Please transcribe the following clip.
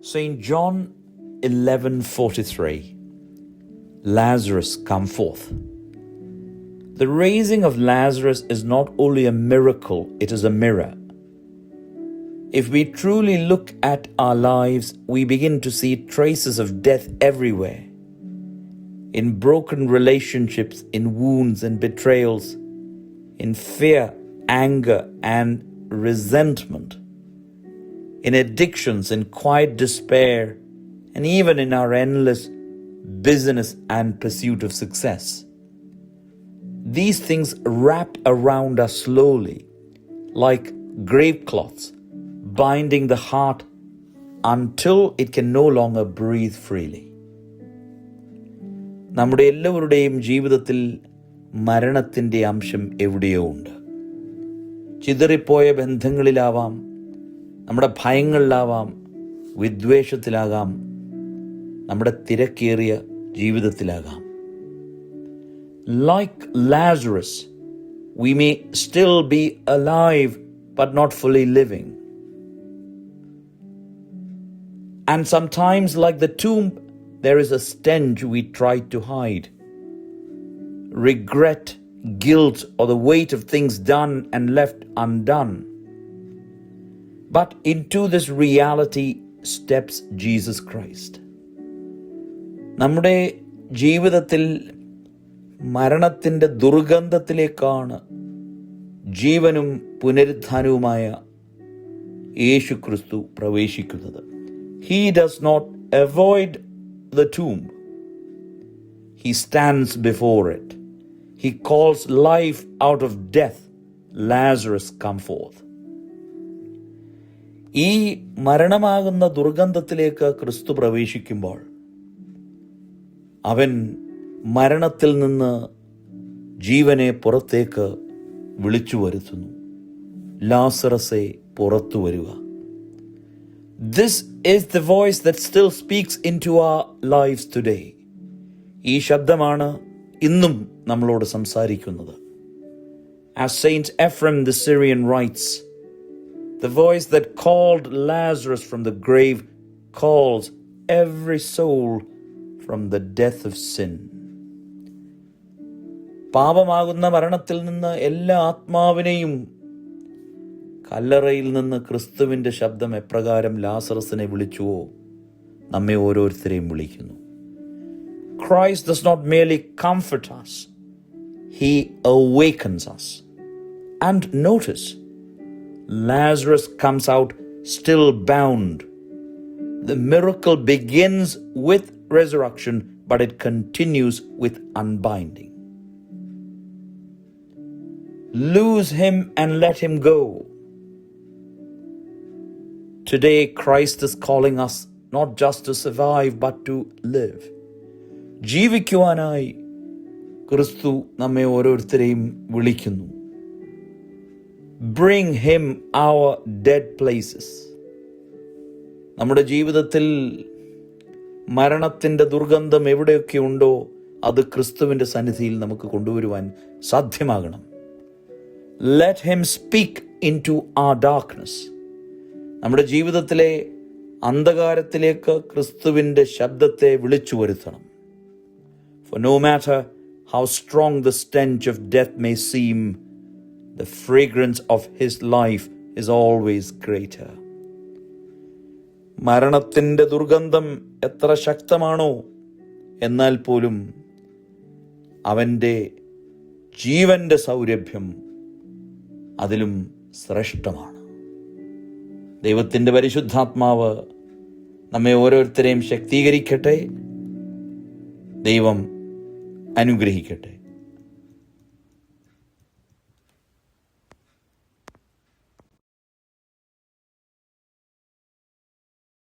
St. John 11:43, Lazarus come forth. The raising of Lazarus is not only a miracle, it is a mirror. If we truly look at our lives, we begin to see traces of death everywhere. In broken relationships, in wounds and betrayals, in fear, anger, and resentment, in addictions, in quiet despair, and even in our endless business and pursuit of success. These things wrap around us slowly, like grave cloths, binding the heart until it can no longer breathe freely. നമ്മുടെ എല്ലാവരുടെയും ജീവിതത്തിൽ മരണത്തിൻ്റെ അംശം എവിടെയോ ഉണ്ട്. ചിതറിപ്പോയ ബന്ധങ്ങളിലാവാം, നമ്മുടെ ഭയങ്ങളിലാവാം, വിദ്വേഷത്തിലാകാം, നമ്മുടെ തിരക്കേറിയ ജീവിതത്തിലാകാം. Like Lazarus, we may still be alive but not fully living. And sometimes, like the tomb, there is a stench we try to hide. Regret, guilt, or the weight of things done and left undone. But into this reality steps Jesus Christ. നമ്മുടെ ജീവിതത്തിൽ മരണത്തിൻ്റെ ദുർഗന്ധത്തിലേക്കാണ് ജീവനും പുനരുത്ഥാനവുമായ യേശു ക്രിസ്തു പ്രവേശിക്കുന്നത്. He does not avoid the tomb. He stands before it. He calls life out of death. Lazarus, come forth. ഈ മരണമാകുന്ന ദുർഗന്ധത്തിലേക്ക് ക്രിസ്തു പ്രവേശിക്കുമ്പോൾ അവൻ മരണത്തിൽ നിന്ന് ജീവനെ പുറത്തേക്ക് വിളിച്ചു വരുത്തുന്നു. ലാസറസേ, പുറത്തു വരിക. This is the voice that still speaks into our lives today. ഈ ശബ്ദമാണ് ഇന്നും നമ്മളോട് സംസാരിക്കുന്നത്. As Saint Ephrem the Syrian writes, the voice that called Lazarus from the grave calls every soul from the death of sin. പാപമാകുന്ന മരണത്തിൽ നിന്ന് എല്ലാ ആത്മാവിനെയും, കല്ലറയിൽ നിന്ന് ക്രിസ്തുവിൻ്റെ ശബ്ദം എപ്രകാരം ലാസറസിനെ വിളിച്ചുവോ, നമ്മെ ഓരോരുത്തരെയും വിളിക്കുന്നു. Christ does not merely comfort us, He awakens us. And notice, Lazarus comes out still bound. The miracle begins with resurrection, but it continues with unbinding. Loose him and let him go. Today, Christ is calling us not just to survive, but to live. ജീവിക്കുവാനായി ക്രിസ്തു നമ്മെ ഓരോരുത്തരെയും വിളിക്കുന്നു. Bring him our dead places. നമ്മുടെ ജീവിതത്തിൽ മരണത്തിൻ്റെ ദുർഗന്ധം എവിടെയൊക്കെ ഉണ്ടോ അത് ക്രിസ്തുവിൻ്റെ സന്നിധിയിൽ നമുക്ക് കൊണ്ടുവരുവാൻ സാധ്യമാകണം. Let him speak into our darkness. നമ്മുടെ ജീവിതത്തിലെ അന്ധകാരത്തിലേക്ക് ക്രിസ്തുവിൻ്റെ ശബ്ദത്തെ വിളിച്ചു വരുത്തണം. For no matter how strong the stench of death may seem, the fragrance of his life is always greater. മരണത്തിൻ്റെ ദുർഗന്ധം എത്ര ശക്തമാണോ, എന്നാൽ പോലും അവൻ്റെ ജീവൻ്റെ സൗരഭ്യം അതിലും ശ്രേഷ്ഠമാണ്. ദൈവത്തിൻ്റെ പരിശുദ്ധാത്മാവ് നമ്മെ ഓരോരുത്തരെയും ശക്തീകരിക്കട്ടെ. ദൈവം അനുഗ്രഹിക്കട്ടെ.